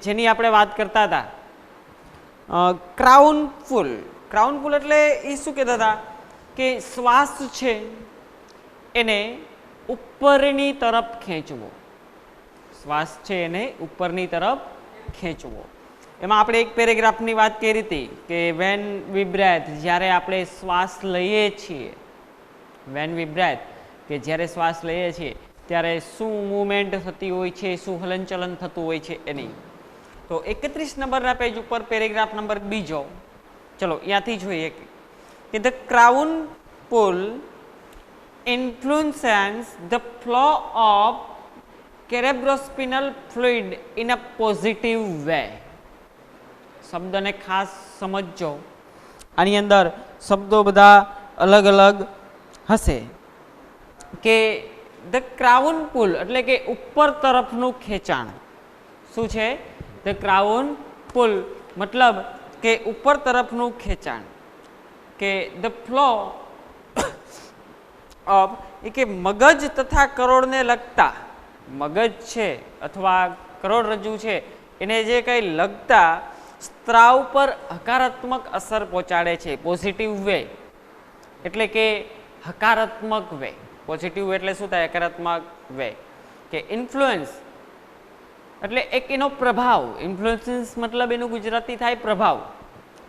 જેની આપણે વાત કરતા હતા, ક્રાઉનફુલ. ક્રાઉનફુલ એટલે એ શું કહેતા હતા કે શ્વાસ છે એને ઉપરની તરફ ખેંચવો. શ્વાસ છે એને ઉપરની તરફ ખેંચવો. એમાં આપણે એક પેરેગ્રાફની વાત કરી હતી કે વેન વી બ્રેથ, જ્યારે આપણે શ્વાસ લઈએ છીએ, વેન વી બ્રેથ કે જ્યારે શ્વાસ લઈએ છીએ ત્યારે શું મૂવમેન્ટ થતી હોય છે, શું હલનચલન થતું હોય છે એની. તો 31 નંબરના પેજ ઉપર પેરેગ્રાફ નંબર બીજો, ચલો ત્યાંથી જોઈએ કે the crown pull influences the flow of cerebrospinal fluid in a positive way. શબ્દને ખાસ સમજજો, આની અંદર શબ્દો બધા અલગ અલગ હશે. કે ધ ક્રાઉન પુલ એટલે કે ઉપર તરફનું ખેંચાણ. શું છે? ધ ક્રાઉન પુલ મતલબ કે ઉપર તરફનું ખેંચાણ. કે ધ ફ્લો ઓફ એ કે મગજ તથા કરોડને લગતા, મગજ છે અથવા કરોડરજ્જુ છે એને જે કંઈ લગતા સ્ત્રાવ પર હકારાત્મક અસર પહોંચાડે છે. પોઝિટિવ વે એટલે કે હકારાત્મક વે. પોઝિટિવ એટલે શું થાય? હકારાત્મક વે. કે ઇન્ફ્લુઅન્સ એટલે એક એનો પ્રભાવ. ઇન્ફ્લુઅન્સ મતલબ એનું ગુજરાતી થાય પ્રભાવ,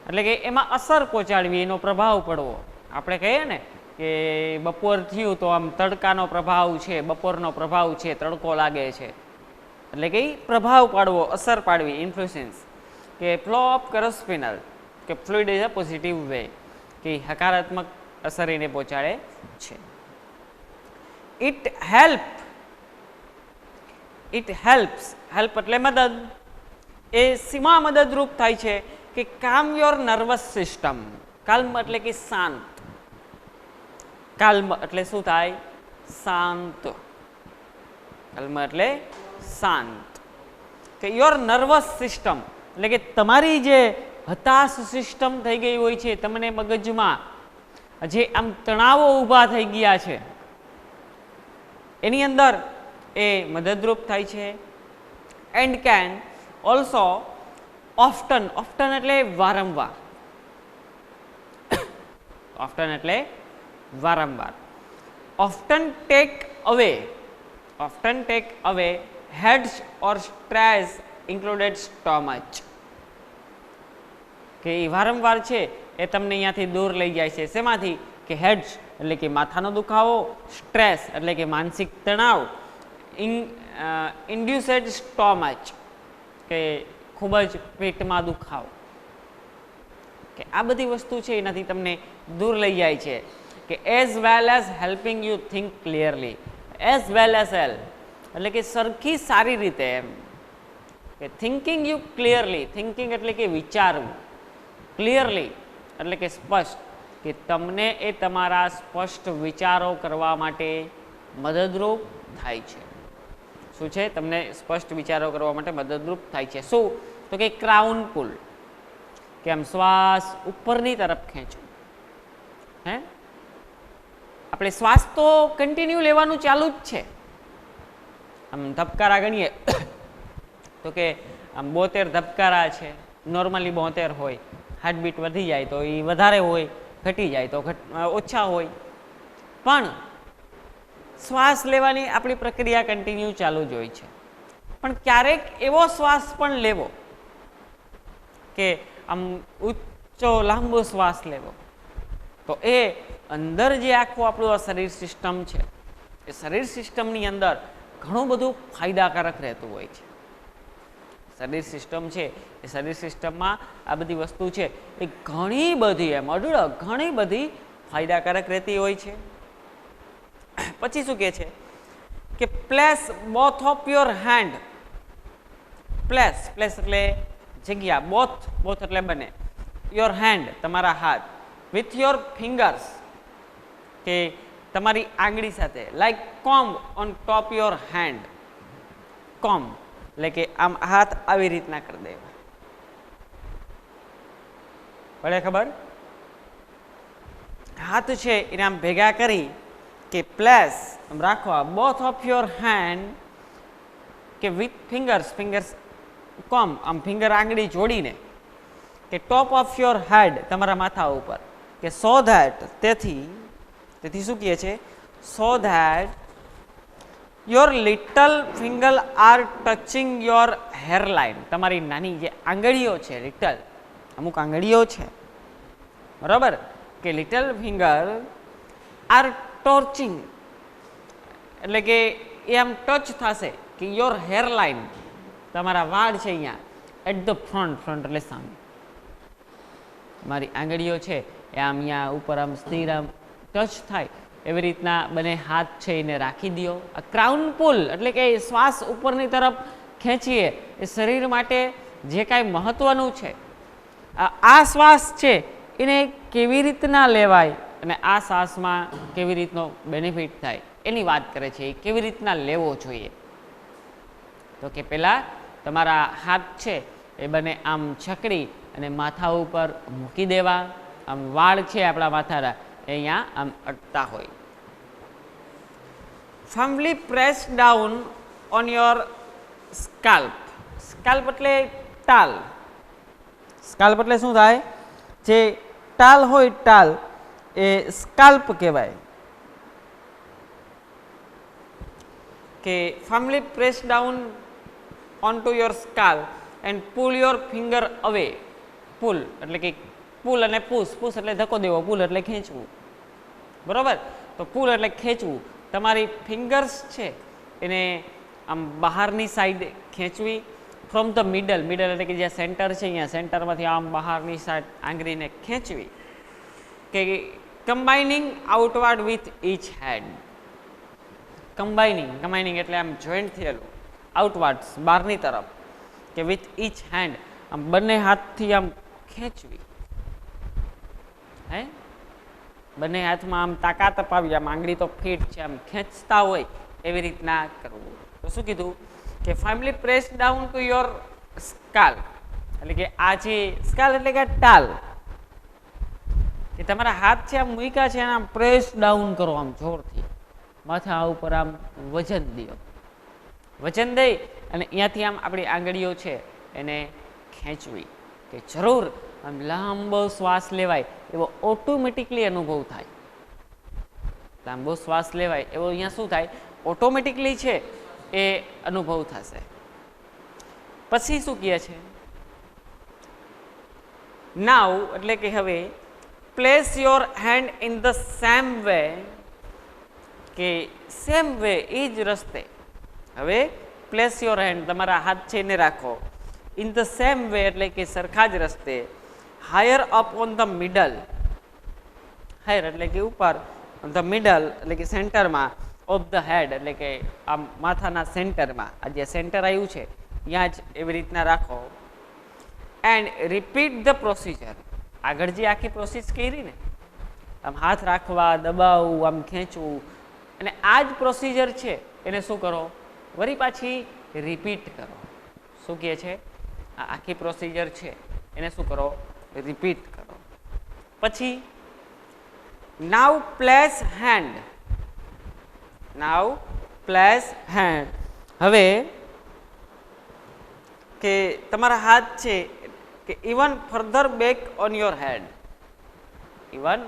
એટલે કે એમાં અસર પહોંચાડવી, એનો પ્રભાવ પડવો. આપણે કહીએ ને કે બપોર થયું તો આમ તડકાનો પ્રભાવ છે, બપોરનો પ્રભાવ છે, તડકો લાગે છે, એટલે કે પ્રભાવ પાડવો, અસર પાડવી, ઇન્ફ્લુઅન્સ. કે ફ્લો ઓફ કેરોસ્પિનલ કે fluid is a positive way, કે હકારાત્મક અસર એને પહોંચાડે છે. ઇટ હેલ્પ્સ એટલે મદદ. એ શીમાં મદદરૂપ થાય છે? કે કામ યોર નર્વસ સિસ્ટમ. કાલ્મ એટલે કે શાંત. કાલ્મ એટલે શું થાય? શાંત. કાલ્મ એટલે શાંત. કે યોર નર્વસ સિસ્ટમ એટલે કે તમારી જે હતાશ સિસ્ટમ થઈ ગઈ હોય છે, તમને મગજમાં જે આમ તણાવો ઊભા થઈ ગયા છે એની અંદર એ મદદરૂપ થાય છે. એન્ડ કેન ઓલ્સો ઓફટન, ઓફટન એટલે વારંવાર, ઓફટન એટલે વારંવાર. ઓફટન ટેક અવે હેડ્સ ઓર સ્ટ્રેસ ઇન્ક્લુડેડ સ્ટોમચ. કે એ વારંવાર છે એ તમને અહીંયાથી દૂર લઈ જાય છે. શેમાંથી? કે હેડ્સ એટલે કે માથાનો દુખાવો, સ્ટ્રેસ એટલે કે માનસિક તણાવ, ઇન્ડ્યુસેડ સ્ટોમચ કે ખૂબ જ પેટમાં દુખાવો. કે આ બધી વસ્તુ છે એનાથી તમને દૂર લઈ જાય છે. કે as well as helping you think clearly. As well as એટલે કે સરખી સારી રીતે એમ. કે થિંકિંગ યુ ક્લિયરલી, થિંકિંગ એટલે કે વિચારવું, ક્લિયરલી એટલે કે સ્પષ્ટ, કે તમને એ તમારા સ્પષ્ટ વિચારો કરવા માટે મદદરૂપ થાય છે. શું છે? તમને સ્પષ્ટ વિચારો કરવા માટે મદદરૂપ થાય છે. શું? તો કે ક્રાઉન પુલ, કે આમ શ્વાસ ઉપરની તરફ ખેંચો. હે, આપણે શ્વાસ તો કન્ટિન્યુ લેવાનું ચાલુ જ છે. આમ ધબકારા ગણીએ તો કે આમ 72 ધબકારા છે, નોર્મલી 72 હોય. હાર્ટબીટ વધી જાય તો એ વધારે હોય, ઘટી જાય તો ઓછા હોય, પણ શ્વાસ લેવાની આપણી પ્રક્રિયા કન્ટિન્યુ ચાલુ જ હોય છે. પણ ક્યારેક એવો શ્વાસ પણ લેવો કે આમ ઊંચો લાંબો શ્વાસ લેવો, તો એ અંદર જે આખું આપણું આ શરીર સિસ્ટમ છે એ શરીર સિસ્ટમની અંદર ઘણું બધું ફાયદાકારક રહેતું હોય છે. શરીર સિસ્ટમ છે એ શરીર સિસ્ટમમાં આ બધી વસ્તુ છે એ ઘણી બધી ઘણી બધી ફાયદાકારક રહેતી હોય છે. પછી શું કહે છે કે place both of your hand. Place એટલે જગ્યા, બોથ એટલે બને, યોર હેન્ડ તમારા હાથ, વિથ યોર ફિંગર્સ કે તમારી આંગળી સાથે, like comb on top your hand. Comb એટલે કે આમ હાથ આવી રીતના કરી દેવા. પડે ખબર? હાથ છે એને આમ ભેગા કરી કે પ્લેસ રાખવા બોથ ઓફ યોર હેન્ડ કે વિથ ફિંગર્સ કોમ આમ ફિંગર આંગળી જોડીને કે ટોપ ઓફ યોર હેડ તમારા માથા ઉપર કે સો ધેટ તેથી શું કહે છે so that your little finger are touching your hairline તમારી નાની જે આંગળીઓ છે લિટલ અમુક આંગળીઓ છે બરાબર કે લિટલ ફિંગર આર ટોર્ચિંગ એટલે કે એ આમ ટચ થશે કે યોર હેરલાઇન તમારા વાળ છે અહીંયા એટ ધ ફ્રન્ટ એટલે સામે મારી આંગળીઓ છે એ આમ અહીંયા ઉપર આમ સ્થિર આમ ટચ થાય એવી રીતના બંને હાથ છે એને રાખી દો. આ ક્રાઉન પુલ એટલે કે શ્વાસ ઉપરની તરફ ખેંચીએ એ શરીર માટે જે કાંઈ મહત્વનું છે આ શ્વાસ છે એને કેવી રીતના લેવાય અને આ શ્વાસમાં કેવી રીતનો બેનિફિટ થાય એની વાત કરે છે એ કેવી રીતના લેવો જોઈએ. તો કે પહેલાં તમારા હાથ છે એ બંને આમ છકડી અને માથા ઉપર મૂકી દેવા. આમ વાળ છે આપણા માથાના એ અહીંયા આમ અટતા હોય. ફર્મલી press down on your scalp. Scalp એટલે ટાલ. સ્કાલ્પ એટલે શું થાય જે ટાલ હોય ટાલ એ સ્કાલ્પ કહેવાય. કે firmly press down on to your scalp and pull your finger away. Pull એટલે કે પુલ અને પુશ એટલે ધક્કો દેવો, પુલ એટલે ખેંચવું બરાબર. તો પુલ એટલે ખેંચવું. તમારી ફિંગર્સ છે એને આમ બહારની સાઈડ ખેંચવી ફ્રોમ ધ મિડલ એટલે કે જ્યાં સેન્ટર છે અહીંયા સેન્ટરમાંથી આમ બહારની સાઈડ આંગળીને ખેંચવી કે કમ્બાઇનિંગ આઉટવર્ડ વિથ ઈચ હેડ. કમ્બાઇનિંગ એટલે આમ જોઈન્ટ થયેલું આઉટવર્ડ્સ બહારની તરફ કે વિથ ઈચ હેન્ડ આમ બંને હાથથી આમ ખેંચવી. હે બંને હાથમાં આમ તાકાત અપાવી આમ આંગળી તો ફિટ છે આમ ખેંચતા હોય એવી રીતના કરવું. તો શું કીધું કે firmly press down to your scalp એટલે કે આ જે સ્કાલ એટલે કે ટાલ કે તમારા હાથ છે આમ મૂક્યા છે આમ પ્રેસ ડાઉન કરો આમ જોરથી માથા ઉપર આમ વજન દો. વજન દઈ અને અહીંયાથી આમ આપણી આંગળીઓ છે એને ખેંચવી કે જરૂર આમ લાંબો શ્વાસ લેવાય એવો ઓટોમેટિકલી અનુભવ થાય. લાંબો શ્વાસ લેવાય એવો અહીંયા શું થાય ઓટોમેટિકલી છે એ અનુભવ થશે. પછી શું કહે છે નાવ એટલે કે હવે place your hand in the same way કે સેમ વે એ જ રસ્તે. હવે પ્લેસ યોર હેન્ડ તમારા હાથ છે એને રાખો ઇન ધ સેમ વે એટલે કે સરખા જ રસ્તે higher up on the middle. Higher એટલે કે ઉપર ધ મિડલ એટલે કે સેન્ટરમાં ઓફ ધ હેડ એટલે કે આમ માથાના સેન્ટરમાં આ જે સેન્ટર આવ્યું છે ત્યાં જ એવી રીતના રાખો. And repeat the procedure. આગળ જે આખી પ્રોસેસ કરી ને આમ હાથ રાખવા દબાવવું આમ ખેંચવું અને આ જ પ્રોસિજર છે એને શું કરો વળી પાછી રિપીટ કરો. શું કહે છે આ આખી પ્રોસિજર છે એને શું કરો રિપીટ કરો. પછી now place hand. Now place hand. હવે કે તમારા હાથ છે કે even further back on your head. Even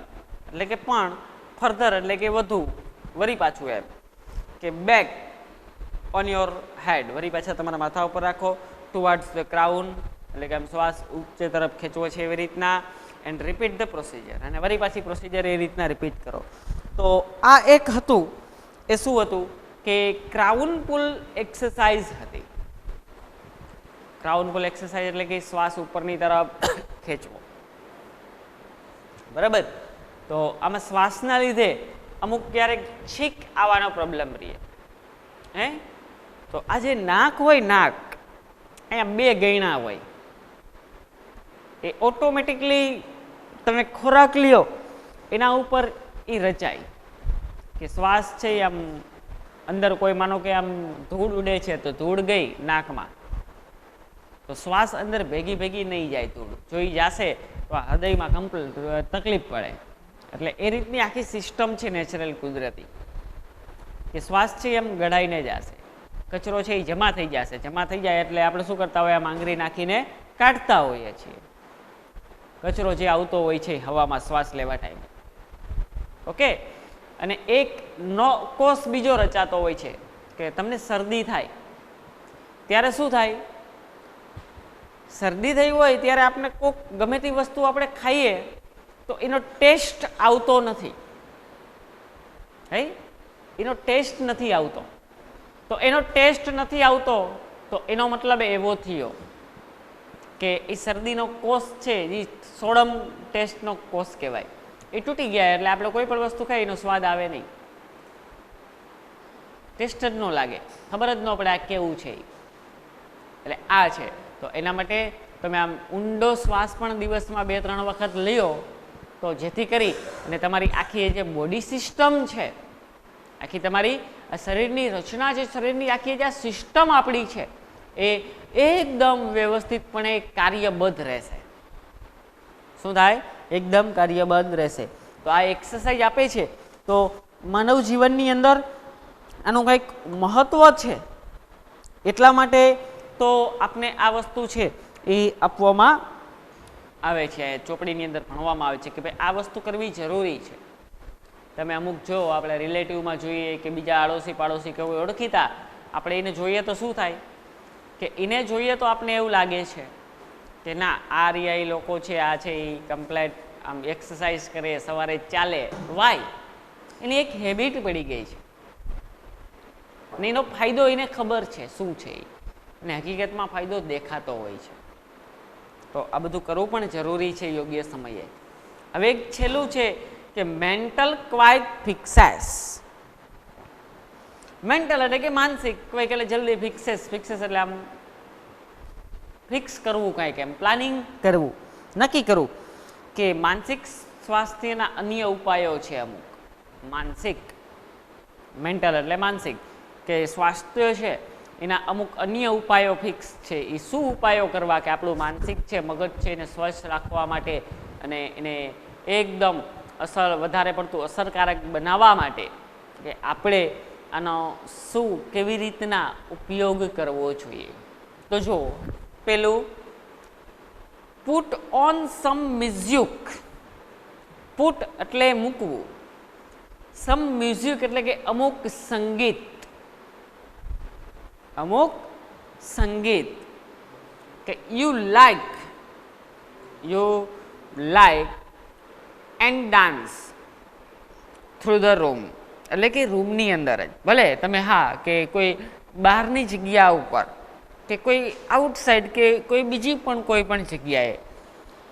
એટલે કે પણ ફર્ધર એટલે કે વધુ વળી પાછું એમ કે બેક ઓન યોર હેડ વળી પાછા તમારા માથા ઉપર રાખો ટુવર્ડ્સ ધ ક્રાઉન એટલે કે આમ શ્વાસ ઊંચે તરફ ખેંચવો છે એવી રીતના. એન્ડ રિપીટ ધ પ્રોસિજર અને વળી પાછી પ્રોસિજર એ રીતના રિપીટ કરો. તો આ એક હતું એ શું હતું કે ક્રાઉન પુલ એક્સરસાઇઝ હતી. ક્રાઉન પુલ એક્સરસાઇઝ એટલે કે શ્વાસ ઉપરની તરફ ખેંચવો બરાબર. તો આમાં શ્વાસના લીધે અમુક ક્યારેક છીક આવવાનો પ્રોબ્લેમ રહે. હે તો આ જે નાક હોય નાક અહીંયા બે ગયણા હોય એ ઓટોમેટિકલી તમે ખોરાક લ્યો એના ઉપર એ રચાય કે શ્વાસ છે આમ અંદર કોઈ માનો કે આમ ધૂળ ઉડે છે તો ધૂળ ગઈ નાકમાં તો શ્વાસ અંદર ભેગી નહીં જાય. ધૂળ જોઈ જશે તો આ હૃદયમાં કમ્પ્લીટ તકલીફ પડે. એટલે એ રીતની આખી સિસ્ટમ છે નેચરલ કુદરતી કે શ્વાસ છે એમ ગળાઈને જશે કચરો છે એ જમા થઈ જશે. જમા થઈ જાય એટલે આપણે શું કરતા હોય, આમ આંગળી નાખીને કાઢતા હોઈએ છીએ. કચરો જે આવતો હોય છે હવામાં શ્વાસ લેવા ટાઈમે. ઓકે, અને એક કોષ બીજો રચાતો હોય છે કે તમને શરદી થાય ત્યારે શું થાય, શરદી થઈ હોય ત્યારે આપણે કોઈક ગમે તે વસ્તુ આપણે ખાઈએ તો એનો ટેસ્ટ આવતો નથી, હે એનો ટેસ્ટ નથી આવતો. તો એનો ટેસ્ટ નથી આવતો તો એનો મતલબ એવો થયો કે એ શરદીનો કોષ છે એ સોડમ ટેસ્ટનો કોષ કહેવાય, એ તૂટી ગયા એટલે આપણે કોઈ પણ વસ્તુ ખાઈ એનો સ્વાદ આવે નહીં, ટેસ્ટ જ ન લાગે, ખબર જ ન પડે આ કેવું છે. એટલે આ છે. તો એના માટે તમે આમ ઊંડો શ્વાસ પણ દિવસમાં 2-3 વખત લ્યો તો જેથી કરી અને તમારી આખી જે બોડી સિસ્ટમ છે, આખી તમારી આ શરીરની રચના છે, શરીરની આખી જે આ સિસ્ટમ આપણી છે એ એકદમ વ્યવસ્થિતપણે કાર્યબદ્ધ રહેશે. શું થાય? એકદમ કાર્યબદ્ધ રહેશે. તો આ એક્સરસાઇઝ આપે છે તો માનવ જીવનની અંદર આનું કંઈક મહત્વ છે, એટલા માટે તો આપણે આ વસ્તુ છે એ આપવામાં આવે છે, ચોપડીની અંદર ભણવામાં આવે છે કે ભાઈ આ વસ્તુ કરવી જરૂરી છે. તમે અમુક જો આપણે રિલેટિવમાં જોઈએ કે બીજા આડોશી પાડોશી કે કોઈ ઓળખીતા આપણે એને જોઈએ તો શું થાય કે એને જોઈએ તો આપણે એવું લાગે છે કે ના આ રહ્યા એ લોકો છે, આ છે એ કમ્પ્લેટ આમ એક્સરસાઇઝ કરે, સવારે ચાલે. વાય? એની એક હેબિટ પડી ગઈ છે અને એનો ફાયદો એને ખબર છે શું છે એ, અને હકીકતમાં ફાયદો દેખાતો હોય છે. તો આ બધું કરવું પણ જરૂરી છે યોગ્ય સમયે. હવે એક છેલ્લું છે કે મેન્ટલ ક્વાઇટ ફિક્સેસ. મેન્ટલ એટલે કે માનસિક, ક્વાઇક એટલે જલ્દી ફિક્સેસ. ફિક્સેસ એટલે આમ ફિક્સ કરવું, કાંઈક એમ પ્લાનિંગ કરવું, નક્કી કરવું કે માનસિક સ્વાસ્થ્યના અન્ય ઉપાયો છે અમુક. માનસિક, મેન્ટલ એટલે માનસિક, કે સ્વાસ્થ્ય છે એના અમુક અન્ય ઉપાયો ફિક્સ છે. એ શું ઉપાયો કરવા કે આપણું માનસિક છે, મગજ છે એને સ્વસ્થ રાખવા માટે અને એને એકદમ વધારે પડતું અસરકારક બનાવવા માટે કે આપણે આનો શું કેવી રીતના ઉપયોગ કરવો જોઈએ. તો જો પેલું, put on some music. Put એટલે મૂકવું, સમ મ્યુઝિક એટલે કે અમુક સંગીત, અમુક સંગીત કે you like and dance through the room. એટલે કે રૂમની અંદર જ ભલે તમે હા કે કોઈ બહારની જગ્યા ઉપર કે કોઈ આઉટસાઇડ કે કોઈ બીજી પણ કોઈ પણ જગ્યાએ,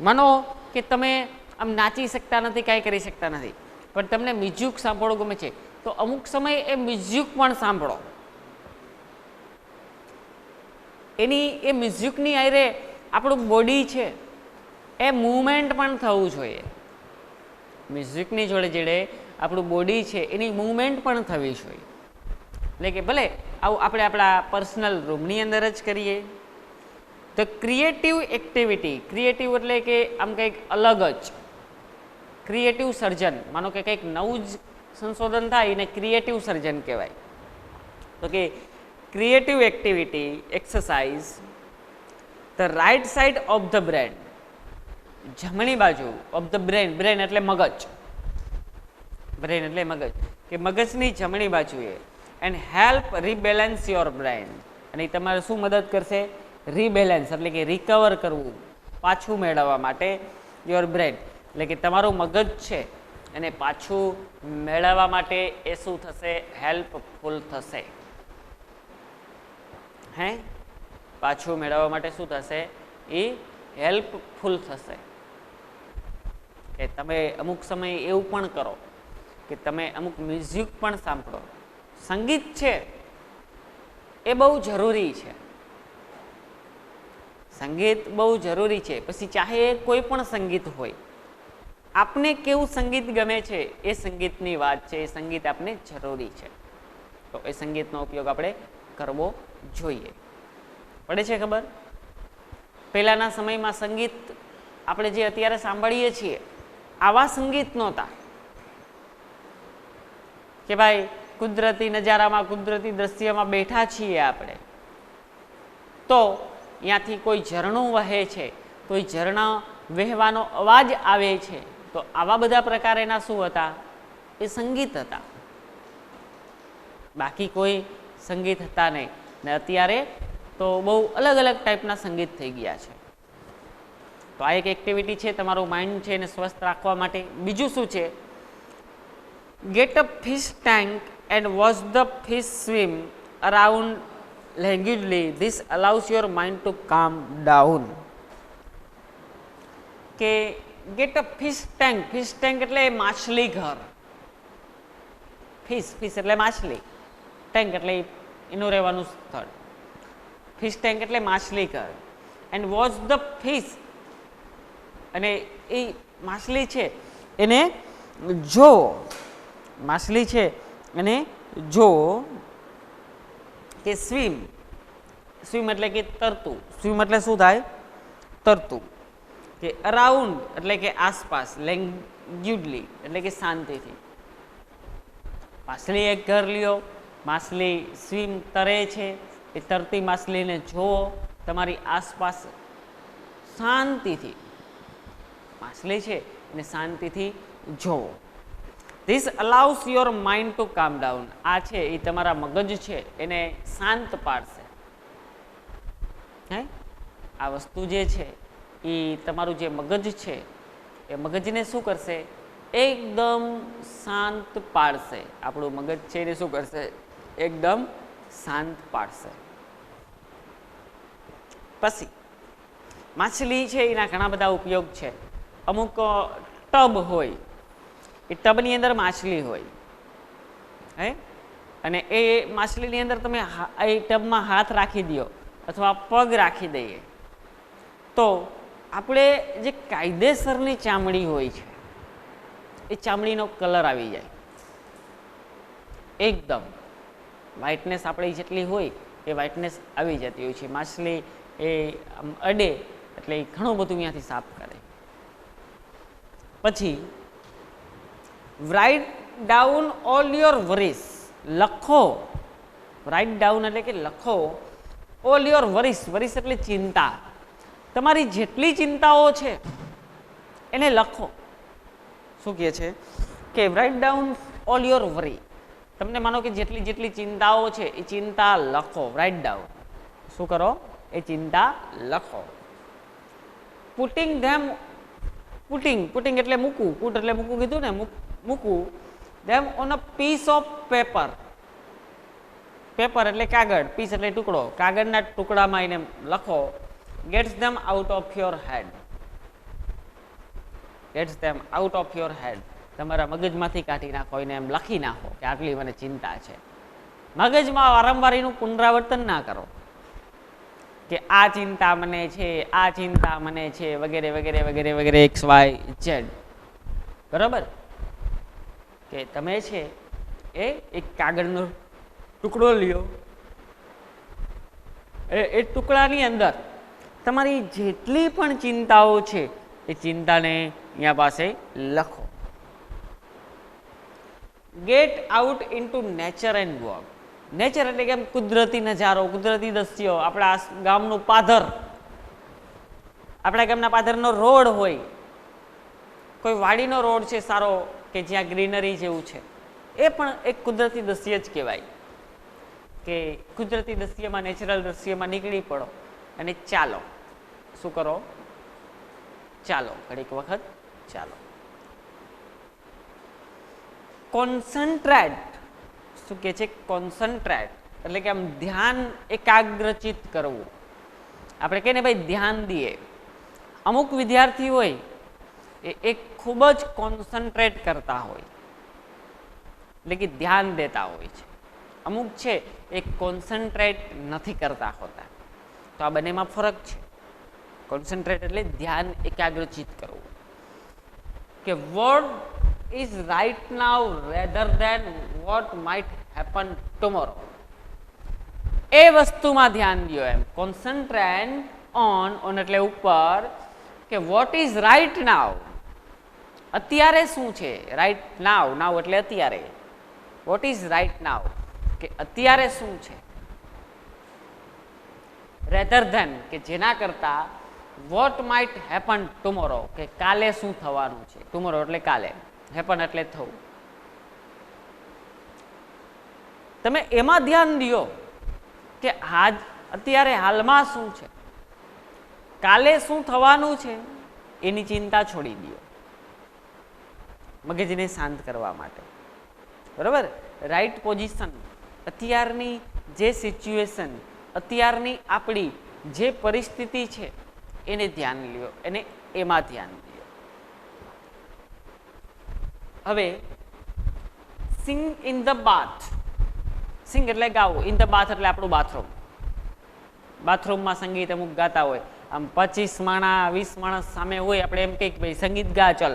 માનો કે તમે આમ નાચી શકતા નથી, કાંઈ કરી શકતા નથી, પણ તમને મ્યુઝિક સાંભળવું ગમે છે તો અમુક સમયે એ મ્યુઝિક પણ સાંભળો. એની એ મ્યુઝિકની આરે આપણું બોડી છે એ મૂવમેન્ટ પણ થવું જોઈએ. મ્યુઝિકની જોડે જોડે આપણું બોડી છે એની મૂવમેન્ટ પણ થવી જોઈએ. એટલે કે ભલે આવું આપણે આપણા પર્સનલ રૂમની અંદર જ કરીએ. તો ક્રિએટિવ એક્ટિવિટી, ક્રિએટિવ એટલે કે આમ કંઈક અલગ જ ક્રિએટિવ સર્જન, માનો કે કંઈક નવું જ સંશોધન થાય એને ક્રિએટિવ સર્જન કહેવાય. તો કે creative activity exercise the right side of the brain, જમણી બાજુ ઓફ ધ બ્રેન, બ્રેન એટલે મગજ, બ્રેન એટલે મગજ, કે મગજની જમણી બાજુએ, એન્ડ હેલ્પ રીબેલેન્સ યોર બ્રેન. અને એ તમારે શું મદદ કરશે? રીબેલેન્સ એટલે કે રિકવર કરવું, પાછું મેળવવા માટે યોર બ્રેન, એટલે કે તમારું મગજ છે એને પાછું મેળવવા માટે એ શું થશે? હેલ્પફુલ થશે. હે પાછું મેળવવા માટે શું થશે? એ હેલ્પફુલ થશે. કે તમે અમુક સમયે એવું પણ કરો કે તમે અમુક મ્યુઝિક પણ સાંભળો. સંગીત છે એ બહુ જરૂરી છે, સંગીત બહુ જરૂરી છે. પછી ચાહે કોઈ પણ સંગીત હોય, આપને કેવું સંગીત ગમે છે એ સંગીતની વાત છે, એ સંગીત આપને જરૂરી છે. તો એ સંગીતનો ઉપયોગ આપણે કરવો જોઈએ. પડે છે ખબર? પહેલાંના સમયમાં સંગીત આપણે જે અત્યારે સાંભળીએ છીએ આવા સંગીત નહોતા કે ભાઈ કુદરતી નજારામાં, કુદરતી દ્રશ્યમાં બેઠા છીએ આપણે, તો ત્યાંથી કોઈ ઝરણું વહે છે, કોઈ ઝરણા વહેવાનો અવાજ આવે છે, તો આવા બધા પ્રકારેના શું હતા? એ સંગીત હતા, બાકી કોઈ સંગીત હતા નહીં. ને અત્યારે તો બહુ અલગ અલગ ટાઈપના સંગીત થઈ ગયા છે. તો આ એક એક્ટિવિટી છે તમારું માઇન્ડ છે એને સ્વસ્થ રાખવા માટે. બીજું શું છે? Get a fish tank and watch the fish swim around languidly. This allows your mind to calm down. કે get a fish tank, fish tank એટલે માછલી ઘર. ફિશ, ફિશ એટલે માછલી, ટેન્ક એટલે એનું રહેવાનું સ્થળ. ફિશ ટેન્ક એટલે માછલી ઘર. એન્ડ વોચ ધ ફિશ, અને એ માછલી છે એને જો, માછલી છે એને જો કે સ્વિમ, સ્વિમ એટલે કે તરતું, સ્વિમ એટલે શું થાય? તરતું. કે અરાઉન્ડ એટલે કે આસપાસ, લેન્ગ્યુડલી એટલે કે શાંતિથી. માછલી એક ઘર લ્યો, માછલી સ્વિમ તરે છે, એ તરતી માછલીને જુઓ તમારી આસપાસ શાંતિથી, માછલી છે એને શાંતિથી જુઓ. ધીસ અલાઉસ યોર માઇન્ડ ટુ કામ ડાઉન. આ છે એ તમારા મગજ છે એને શાંત પાડશે. હે, આ વસ્તુ જે છે એ તમારું જે મગજ છે એ મગજને શું કરશે? એકદમ શાંત પાડશે. આપણું મગજ છે એને શું કરશે? એકદમ શાંત પાડશે. પછી માછલી છે એના ઘણા બધા ઉપયોગ છે. અમુક ટબ હોય, એ ટબની અંદર માછલી હોય, હે, અને એ માછલીની અંદર તમે એ ટબમાં હાથ રાખી દો અથવા પગ રાખી દઈએ તો આપણે જે કાયદેસરની ચામડી હોય છે એ ચામડીનો કલર આવી જાય, એકદમ વ્હાઇટનેસ આપણી જેટલી હોય એ વ્હાઇટનેસ આવી જતી હોય છે. માછલી એ અડે એટલે એ ઘણું બધું અહીંયાથી સાફ કરે. પછી write down all your worries, લખો, રાઇટ ડાઉન એટલે કે લખો ઓલ યોર વરીસ, વરીસ એટલે ચિંતા, તમારી જેટલી ચિંતાઓ છે એને લખો. શું કહે છે કે રાઇટ ડાઉન ઓલ યોર વરી. તમને માનો કે જેટલી જેટલી ચિંતાઓ છે એ ચિંતા લખો, રાઇટ ડાઉન. શું કરો? એ ચિંતા લખો. પુટિંગ ધેમ, પુટિંગ, પુટિંગ એટલે મૂકવું, પુટ એટલે મૂકવું કીધું ને, મૂકવું. Them on a piece of paper, paper એટલે કાગળ, પીસ એટલે ટુકડો, કાગળના ટુકડામાં એને લખો. Gets them out of your head, gets them out of your head. તમારા મગજમાંથી કાઢી નાખો, એને એમ લખી નાખો કે આટલી મને ચિંતા છે. મગજમાં વારંવાર એનું પુનરાવર્તન ના કરો કે આ ચિંતા મને છે, આ ચિંતા મને છે, વગેરે વગેરે વગેરે વગેરે એક્સ વાય ઝેડ. બરાબર? કે તમે છે એ એક કાગળનો ટુકડો લ્યો, એ ટુકડાની અંદર તમારી જેટલી પણ ચિંતાઓ છે એ ચિંતાને અહીંયા પાસે લખો. Get out into nature and walk. Nature એટલે કે કુદરતી નજારો, કુદરતી દ્રશ્યો, આપણા ગામનું પાદર, આપણા ગામના પાદરનો રોડ હોય, કોઈ વાડીનો રોડ છે સારો કે જ્યાં ગ્રીનરી જેવું છે, એ પણ એક કુદરતી દ્રશ્ય જ કહેવાય. કે કુદરતી દ્રશ્યમાં, નેચરલ દ્રશ્યમાં નીકળી પડો અને ચાલો. શું કરો? ચાલો, ઘડીક વખત ચાલો. કોન્સન્ટ્રેટ, શું કહે છે? કોન્સન્ટ્રેટ એટલે કે આમ ધ્યાન એકાગ્રચિત કરવું. આપણે કહીએ ને ભાઈ ધ્યાન દઈએ. અમુક વિદ્યાર્થી હોય એ ખૂબ જ કોન્સન્ટ્રેટ કરતા હોય, એટલે કે ધ્યાન દેતા હોય છે. અમુક છે એ કોન્સન્ટ્રેટ નથી કરતા હોતા. તો આ બંનેમાં ફરક છે. કોન્સન્ટ્રેટ એટલે ધ્યાન એકાગ્રચિત કરવું, કે what is right now rather than what might happen tomorrow. એ વસ્તુમાં ધ્યાન દો એમ. કોન્સન્ટ્રેટ ઓન એટલે ઉપર, કે વોટ ઇઝ રાઇટ નાઉ, અત્યારે શું છે? રાઇટ નાવ, નાવ એટલે અત્યારે, વોટ ઇઝ રાઇટ નાવ, કે અત્યારે શું છે, રેધર ધેન કે જેના કરતાં વોટ માઇટ હેપન ટુમોરો, કે કાલે શું થવાનું છે. ટુમોરો એટલે કાલે, હેપન એટલે થવું. તમે એમાં ધ્યાન દો કે આજ અત્યારે હાલમાં શું છે, કાલે શું થવાનું છે એની ચિંતા છોડી દો મગજને શાંત કરવા માટે. બરાબર. રાઈટ પોઝિશન, અત્યારની જે સિચ્યુએશન, અત્યારની આપણી જે પરિસ્થિતિ છે એને ધ્યાન લ્યો, એને એમાં ધ્યાન લ્યો. હવે સિંગ ઇન ધ બાથ, સિંગ એટલે ગાવું, ઇન ધ બાથ એટલે આપણું બાથરૂમ. બાથરૂમમાં સંગીત અમુક ગાતા હોય, આમ 25 માણસ 20 માણસ સામે હોય, આપણે એમ કહીએ કે ભાઈ સંગીત ગા ચલ,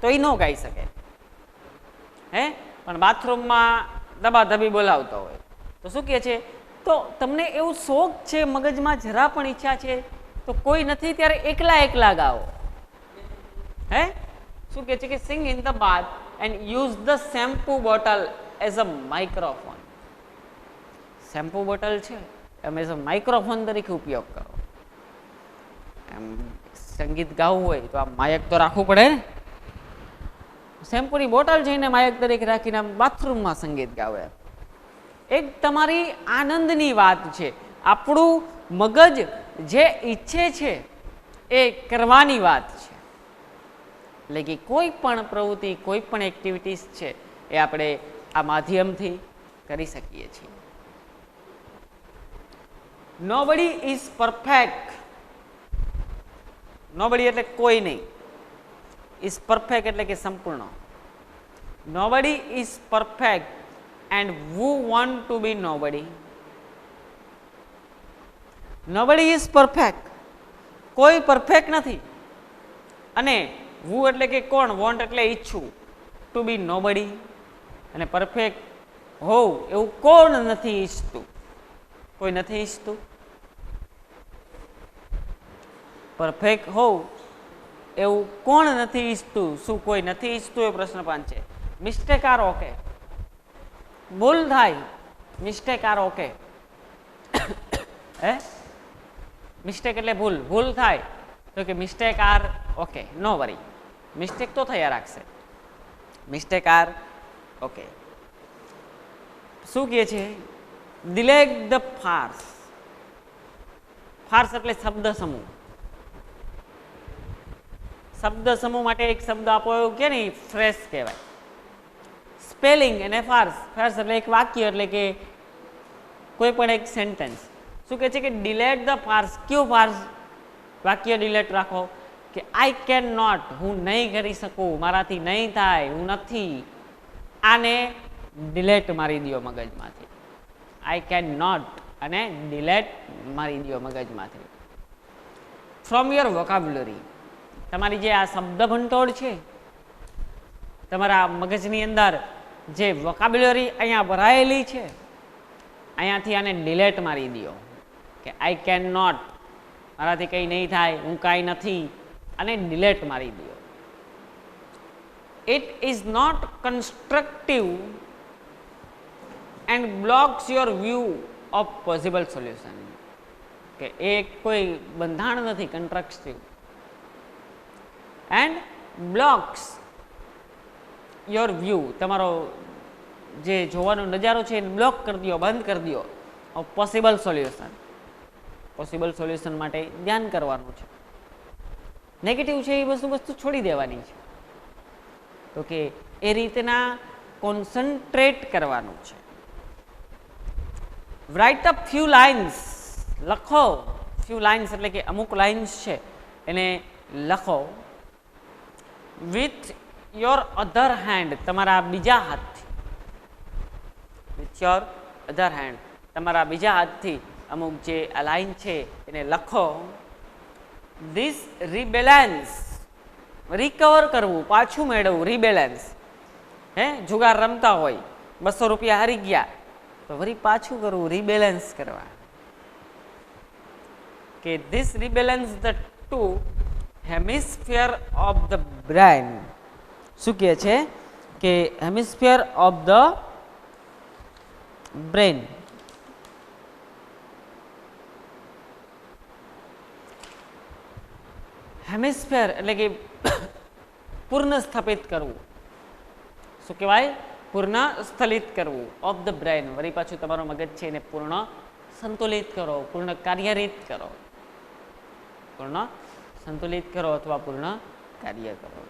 તો એ ન ગાઈ શકે. હે પણ બાથરૂમમાં દબાધબી બોલાવતો હોય તો શું કહે છે, તો તમને એવું શોખ છે, મગજમાં જરા પણ ઈચ્છા છે, તો કોઈ નથી ત્યારે એકલા એકલા ગાઓ. હે શું કહે છે કે sing in the bath and use the shampoo bottle as a microphone. Shampoo bottle છે એમ એઝ અ માઇક્રોફોન તરીકે ઉપયોગ કરો. એમ સંગીત ગાવું હોય તો આ માયક તો રાખવું પડે ને. શેમ્પુની બોટલ જઈને માયક તરીકે રાખીને આમ બાથરૂમમાં સંગીત ગાવે. એક તમારી આનંદની વાત છે. આપણું મગજ જે ઈચ્છે છે એ કરવાની વાત છે. એટલે કે કોઈ પણ પ્રવૃત્તિ, કોઈ પણ એક્ટિવિટીઝ છે એ આપણે આ માધ્યમથી કરી શકીએ છીએ. Nobody is perfect. નોબડી એટલે કોઈ નહીં, ઇઝ પરફેક્ટ એટલે કે સંપૂર્ણ. Nobody is perfect and who want to be nobody. Nobody is perfect, કોઈ પરફેક્ટ નથી. અને who એટલે કે કોણ, વોન્ટ એટલે ઈચ્છું, ટુ બી નોબડી અને પરફેક્ટ હોવ એવું કોણ નથી ઈચ્છતું. કોઈ નથી ઈચ્છતું. પરફેક્ટ હોવ એવું કોણ નથી ઈચ્છતું. શું કોઈ નથી ઈચ્છતું? એ પ્રશ્ન 5 છે. મિસ્ટેક આર ઓકે, ભૂલ થાય, મિસ્ટેક આર ઓકે. હે મિસ્ટેક એટલે ભૂલ, ભૂલ થાય તો કે મિસ્ટેક આર ઓકે, નો વરી. મિસ્ટેક તો થયા રાખશે, મિસ્ટેક આર ઓકે. શું કહે છે? ડિલેગ ધ ફાર્સ. ફાર્સ એટલે શબ્દ સમૂહ. શબ્દ સમૂહ માટે એક શબ્દ આપો એવું કે નહીં, ફ્રેશ કહેવાય. સ્પેલિંગ અને ફાર્સ. ફાર્સ એટલે એક વાક્ય, એટલે કે કોઈ પણ એક સેન્ટેન્સ. શું કહે છે કે ડિલેટ ધ ફાર્સ. કયું ફાર્સ? વાક્ય ડિલેટ રાખો કે આઈ કેન નોટ, હું નહીં કરી શકું, મારાથી નહીં થાય, હું નથી. આને ડિલેટ મારી દો મગજમાંથી. આઈ કેન નોટ અને ડિલેટ મારી દો મગજમાંથી. From your vocabulary. તમારી જે આ શબ્દ ભંડોળ છે, તમારા મગજની અંદર જે વોકાબ્યુલરી અહીંયા ભરાયેલી છે, અહીંયાથી આને ડિલેટ મારી દો કે આઈ કેન નોટ, મારાથી કંઈ નહીં થાય, હું કાંઈ નથી, અને ડિલેટ મારી દો. It is not constructive and blocks your view of possible solution. કે એ કોઈ બંધાણ નથી constructive, and blocks your view, તમારો જે જોવાનો નજારો છે એને બ્લોક કરી દો, બંધ કરી દો of possible solution. Possible solution માટે ધ્યાન કરવાનું છે. નેગેટિવ છે એ વસ્તુ છોડી દેવાની છે. તો કે એ રીતના કોન્સન્ટ્રેટ કરવાનું છે. Write up few lines. લખો. ફ્યુ લાઇન્સ એટલે કે અમુક લાઇન્સ છે એને લખો. વિથ યોર અધર હેન્ડ, તમારા બીજા હાથથી. વિથ યોર અધર હેન્ડ, તમારા બીજા હાથથી અમુક જે આ લાઇન છે એને લખો. ધીસ રીબેલેન્સ, રિકવર કરવું, પાછું મેળવવું. રીબેલેન્સ, હે જુગાર રમતા હોય, 200 રૂપિયા હારી ગયા તો વળી પાછું કરવું, રીબેલેન્સ કરવા. કે this rebalance the two hemisphere of the brain. શું કહે છે કે hemisphere of the brain. Hemisphere એટલે કે પૂર્ણ સ્થાપિત કરવું. શું કહેવાય? પૂર્ણ સ્થલિત કરવું ઓફ ધ બ્રેન. વળી પાછું તમારું મગજ છે એને પૂર્ણ સંતુલિત કરો, પૂર્ણ કાર્યરત કરો, પૂર્ણ સંતુલિત કરો અથવા પૂર્ણ કાર્ય કરો.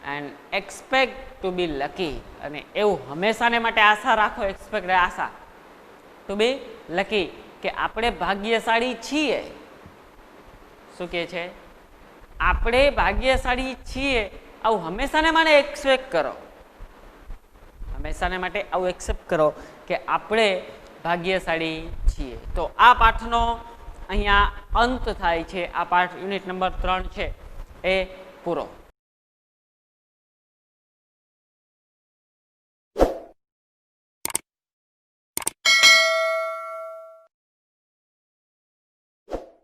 And expect to be lucky, અને એવું હંમેશાને માટે આશા રાખો, એક્સપેક્ટ આશા ટુ બી લકી, કે આપણે ભાગ્યશાળી છીએ. શું કહે છે? આપણે ભાગ્યશાળી છીએ, આવું હંમેશાને માટે એક્સપેક્ટ કરો, હંમેશાને માટે આવું એક્સેપ્ટ કરો કે આપણે ભાગ્યશાળી છીએ. તો આ પાઠનો અહીંયા અંત થાય છે. આ પાઠ યુનિટ નંબર 3 છે એ પૂરો.